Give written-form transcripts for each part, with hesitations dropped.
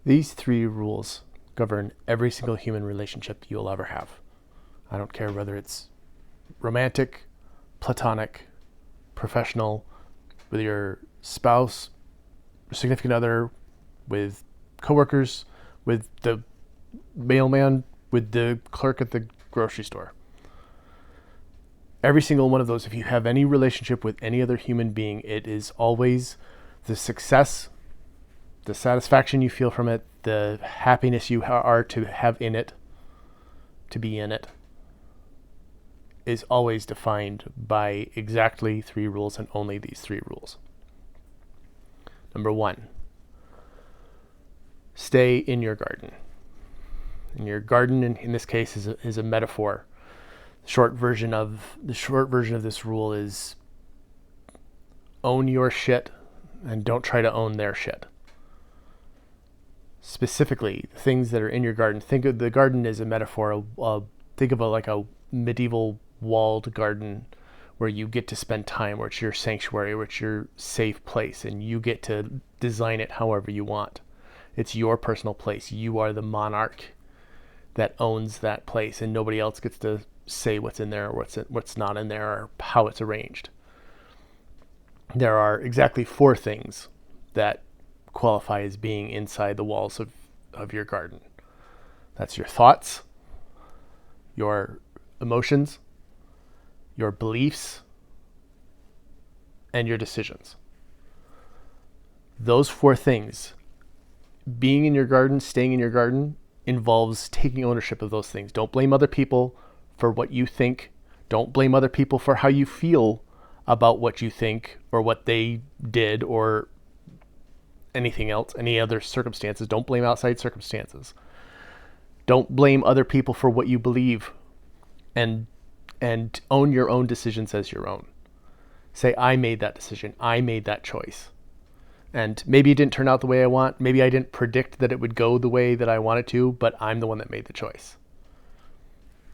These three rules govern every single human relationship you'll ever have. I don't care whether it's romantic, platonic, professional, with your spouse, significant other, with coworkers, with the mailman, with the clerk at the grocery store. Every single one of those, if you have any relationship with any other human being, it is always the success, the satisfaction you feel from it, the happiness you are to have in it, to be in it, is always defined by exactly three rules and only these three rules. Number one, stay in your garden. And your garden, in this case, is a metaphor. The short version of this rule is own your shit and don't try to own their shit. Specifically, the things that are in your garden. Think of the garden as a metaphor. Think of like a medieval walled garden where you get to spend time, where it's your sanctuary, where it's your safe place, and you get to design it however you want. It's your personal place. You are the monarch that owns that place, and nobody else gets to say what's in there or what's not in there or how it's arranged. There are exactly four things that qualify as being inside the walls of your garden. That's your thoughts, your emotions, your beliefs, and your decisions. Those four things, being in your garden, staying in your garden, involves taking ownership of those things. Don't blame other people for what you think. Don't blame other people for how you feel about what you think or what they did or anything else, any other circumstances. Don't blame outside circumstances. Don't blame other people for what you believe, and own your own decisions as your own. Say, I made that decision. I made that choice. And maybe it didn't turn out the way I want. Maybe I didn't predict that it would go the way that I wanted to, but I'm the one that made the choice.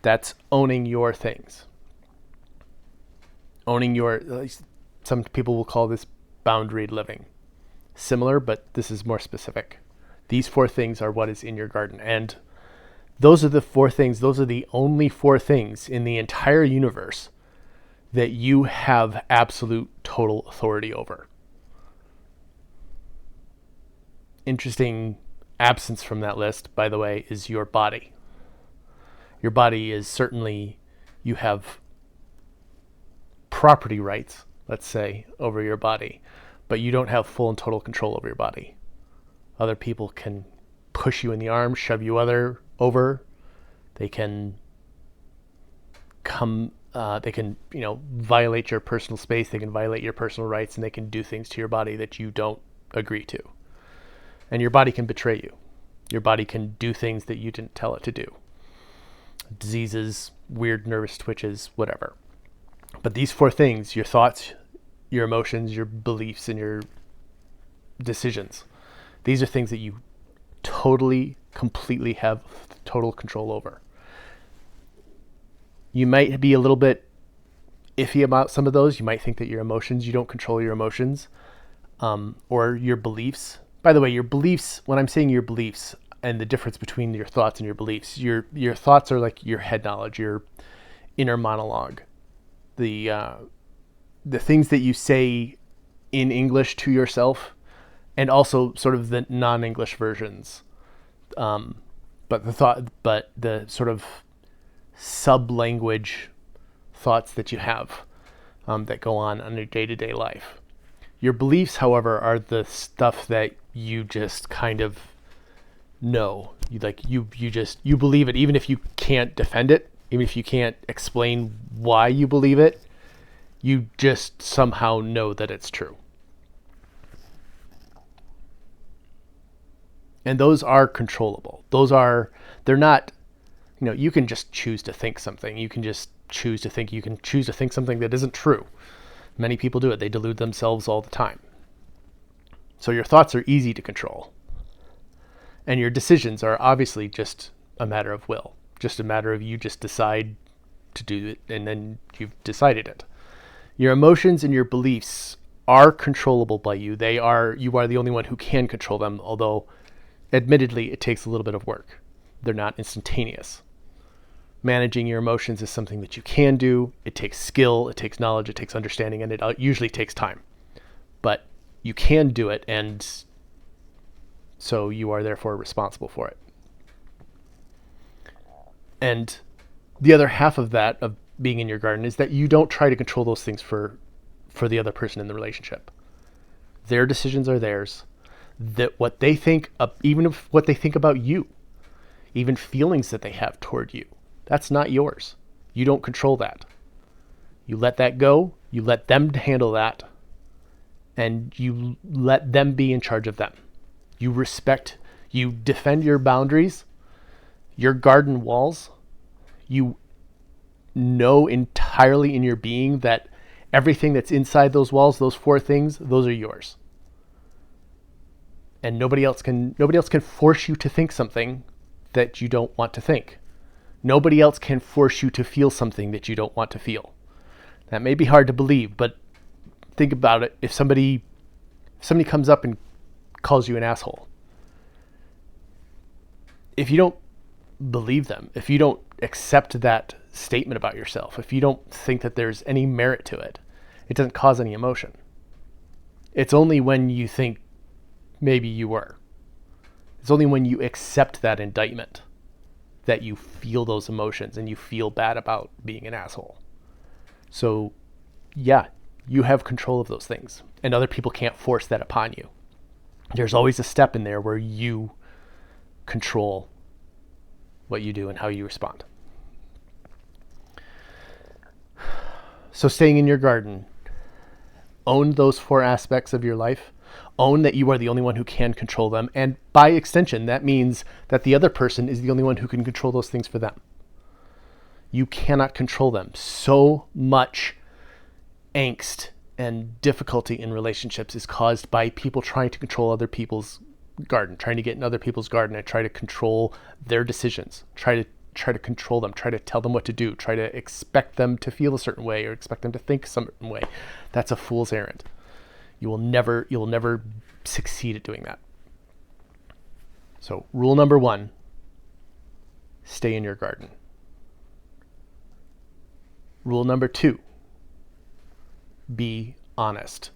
That's owning your things. Owning your, some people will call this boundaried living. Similar, but this is more specific. These four things are what is in your garden. And those are the four things, those are the only four things in the entire universe that you have absolute total authority over. Interesting absence from that list, by the way, is your body. Your body is certainly, you have property rights, let's say, over your body, but you don't have full and total control over your body. Other people can push you in the arm, shove you over. They can violate your personal space. They can violate your personal rights, and they can do things to your body that you don't agree to. And your body can betray you. Your body can do things that you didn't tell it to do. Diseases, weird nervous twitches, whatever. But these four things, your thoughts, your emotions, your beliefs, and your decisions, these are things that you totally, completely have total control over. You might be a little bit iffy about some of those. You might think that your emotions, you don't control your emotions, or your beliefs. By the way, your beliefs, when I'm saying your beliefs and the difference between your thoughts and your beliefs, your thoughts are like your head knowledge, your inner monologue, the things that you say in English to yourself, and also sort of the non-English versions. But the sort of sub-language thoughts that you have that go on your day-to-day life. Your beliefs, however, are the stuff that you just kind of know. You believe it, even if you can't defend it, even if you can't explain why you believe it, you just somehow know that it's true. And those are controllable. They're not, you can just choose to think something. You can choose to think something that isn't true. Many people do it. They delude themselves all the time. So your thoughts are easy to control. And your decisions are obviously just a matter of will. Just a matter of you just decide to do it, and then you've decided it. Your emotions and your beliefs are controllable by you. You are the only one who can control them, although Admittedly, it takes a little bit of work. They're not instantaneous. Managing your emotions is something that you can do. It takes skill, it takes knowledge, it takes understanding, and it usually takes time. But you can do it, and so you are therefore responsible for it. And the other half of that, of being in your garden, is that you don't try to control those things for the other person in the relationship. Their decisions are theirs. That what they think, even if what they think about you, even feelings that they have toward you, that's not yours. You don't control that. You let that go. You let them handle that. And you let them be in charge of them. You respect, you defend your boundaries, your garden walls. You know entirely in your being that everything that's inside those walls, those 4 things, those are yours. And nobody else can force you to think something that you don't want to think. Nobody else can force you to feel something that you don't want to feel. That may be hard to believe, but think about it. If somebody comes up and calls you an asshole, if you don't believe them, if you don't accept that statement about yourself, if you don't think that there's any merit to it, it doesn't cause any emotion. It's only when you think maybe you were. It's only when you accept that indictment that you feel those emotions and you feel bad about being an asshole. So, yeah, you have control of those things, and other people can't force that upon you. There's always a step in there where you control what you do and how you respond. So staying in your garden, own those 4 aspects of your life. Own that you are the only one who can control them. And by extension, that means that the other person is the only one who can control those things for them. You cannot control them. So much angst and difficulty in relationships is caused by people trying to control other people's garden, trying to get in other people's garden and try to control their decisions, try to control them, try to tell them what to do, try to expect them to feel a certain way or expect them to think a certain way. That's a fool's errand. You will never succeed at doing that. So rule number 1, stay in your garden. Rule number 2, be honest.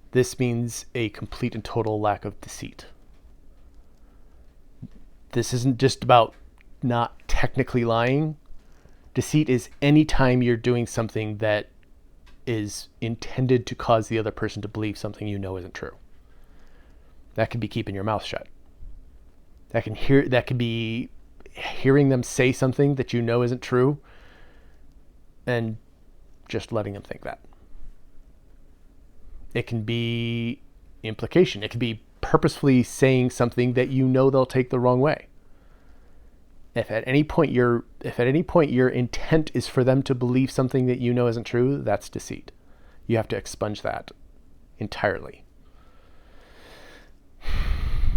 This means a complete and total lack of deceit. This isn't just about not technically lying. Deceit is any time you're doing something that is intended to cause the other person to believe something you know isn't true. That could be keeping your mouth shut. That could be hearing them say something that you know isn't true and just letting them think that. It can be implication. It can be purposefully saying something that you know they'll take the wrong way. If at any point your intent is for them to believe something that you know isn't true, that's deceit. You have to expunge that entirely.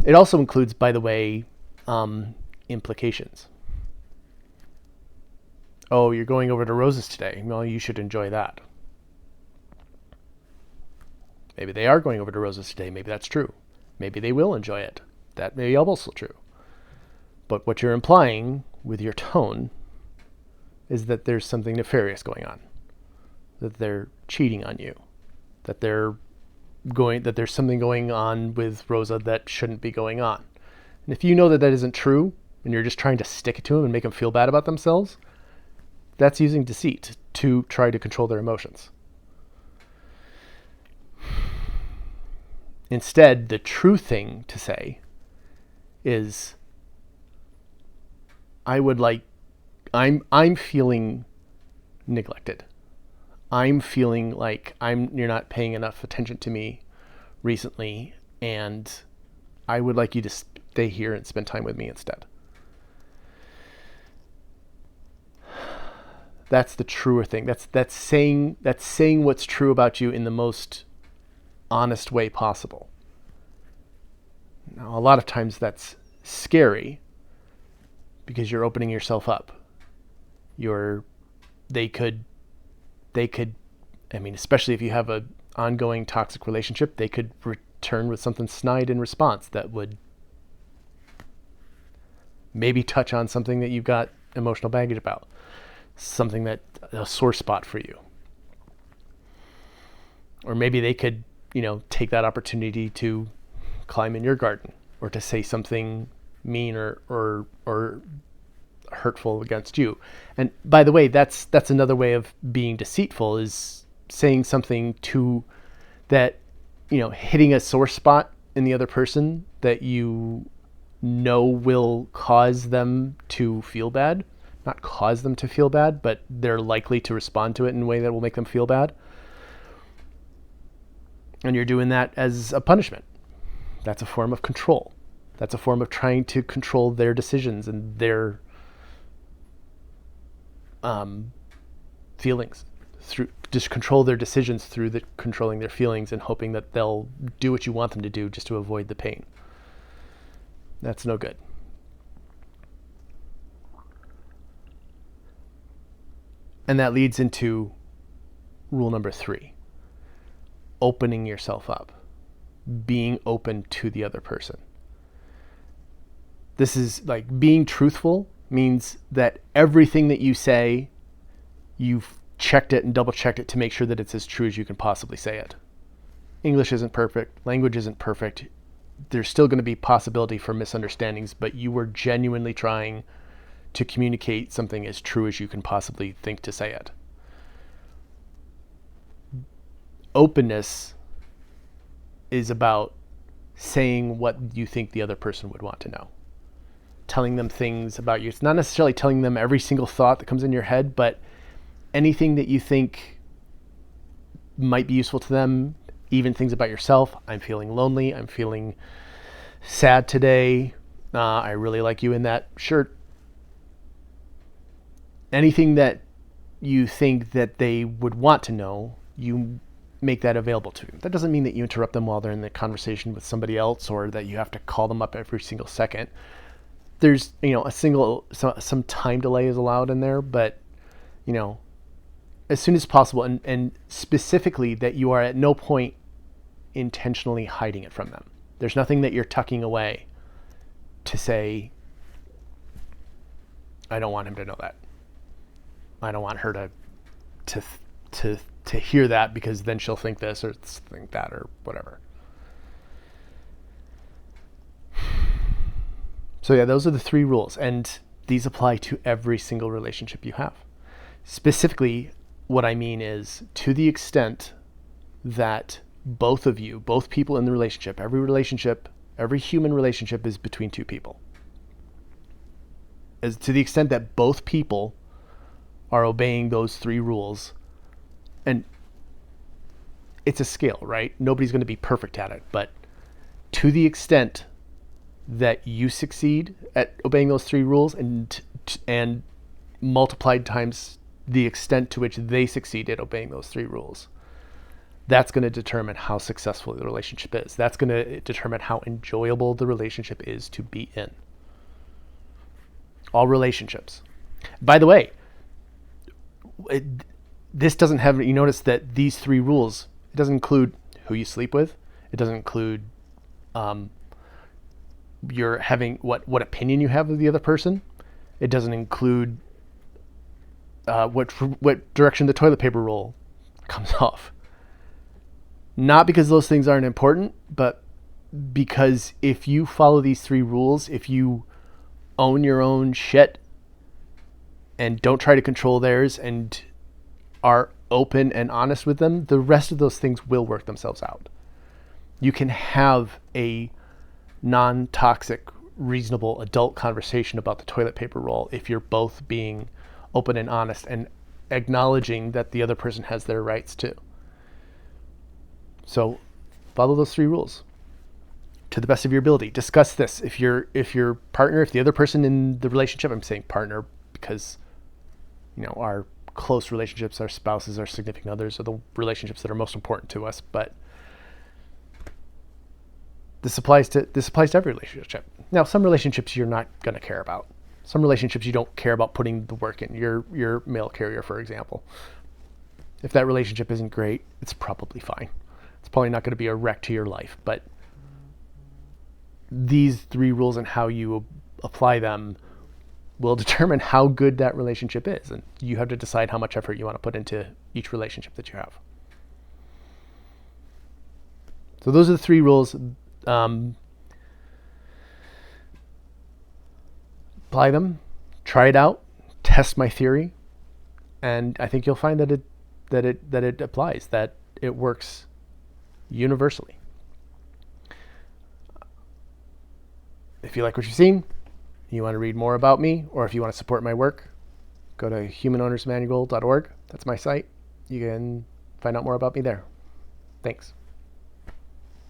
It also includes, by the way, implications. Oh, you're going over to Rose's today. Well, you should enjoy that. Maybe they are going over to Rose's today. Maybe that's true. Maybe they will enjoy it. That may be also true. But what you're implying with your tone is that there's something nefarious going on, that they're cheating on you, that there's something going on with Rosa that shouldn't be going on. And if you know that isn't true, and you're just trying to stick it to them and make them feel bad about themselves, that's using deceit to try to control their emotions. Instead, the true thing to say is, I'm feeling neglected. I'm feeling like you're not paying enough attention to me recently, and I would like you to stay here and spend time with me instead. That's the truer thing. That's saying what's true about you in the most honest way possible. Now, a lot of times that's scary because you're opening yourself up. They could, especially if you have an ongoing toxic relationship, they could return with something snide in response that would Maybe touch on something that you've got emotional baggage about, something that a sore spot for you. Or maybe they could, take that opportunity to climb in your garden or to say something mean or hurtful against you. And by the way, that's another way of being deceitful, is saying something to that, hitting a sore spot in the other person that you know will cause them to feel bad. Not cause them to feel bad, but they're likely to respond to it in a way that will make them feel bad. And you're doing that as a punishment. That's a form of control. That's a form of trying to control their decisions and their feelings, through just control their decisions through controlling their feelings and hoping that they'll do what you want them to do just to avoid the pain. That's no good. And that leads into rule number 3, opening yourself up, being open to the other person. This is like being truthful means that everything that you say, you've checked it and double checked it to make sure that it's as true as you can possibly say it. English isn't perfect. Language isn't perfect. There's still going to be possibility for misunderstandings, but you were genuinely trying to communicate something as true as you can possibly think to say it. Openness is about saying what you think the other person would want to know. Telling them things about you. It's not necessarily telling them every single thought that comes in your head, but anything that you think might be useful to them, even things about yourself. I'm feeling lonely. I'm feeling sad today. I really like you in that shirt. Anything that you think that they would want to know, you make that available to them. That doesn't mean that you interrupt them while they're in the conversation with somebody else, or that you have to call them up every single second. There's, some time delay is allowed in there, but, as soon as possible, and specifically that you are at no point intentionally hiding it from them. There's nothing that you're tucking away to say, I don't want him to know that. I don't want her to hear that, because then she'll think this or think that or whatever. So yeah, those are the 3 rules, and these apply to every single relationship you have. Specifically, what I mean is, to the extent that both people in the relationship, every human relationship is between 2 people. As to the extent that both people are obeying those 3 rules, and it's a scale, right? Nobody's going to be perfect at it, but to the extent that you succeed at obeying those 3 rules, and multiplied times the extent to which they succeed at obeying those 3 rules, that's going to determine how successful the relationship is. That's going to determine how enjoyable the relationship is to be in. All relationships. By the way, this doesn't have, you notice that these 3 rules, it doesn't include who you sleep with. It doesn't include you're having what opinion you have of the other person. It doesn't include what direction the toilet paper roll comes off. Not because those things aren't important, but because if you follow these 3 rules, if you own your own shit and don't try to control theirs and are open and honest with them, the rest of those things will work themselves out. You can have a non-toxic, reasonable adult conversation about the toilet paper roll if you're both being open and honest and acknowledging that the other person has their rights too. So follow those 3 rules to the best of your ability. Discuss this. If your partner, if the other person in the relationship, I'm saying partner because, our close relationships, our spouses, our significant others are the relationships that are most important to us. But this applies to every relationship. Now, some relationships you're not going to care about. Some relationships you don't care about putting the work in. Your mail carrier, for example. If that relationship isn't great, it's probably fine. It's probably not going to be a wreck to your life. But these 3 rules and how you apply them will determine how good that relationship is. And you have to decide how much effort you want to put into each relationship that you have. So those are the 3 rules. Apply them, try it out, test my theory, and I think you'll find that it applies, that it works universally. If you like what you've seen, you want to read more about me, or if you want to support my work, go to humanownersmanual.org. That's my site. You can find out more about me there. Thanks.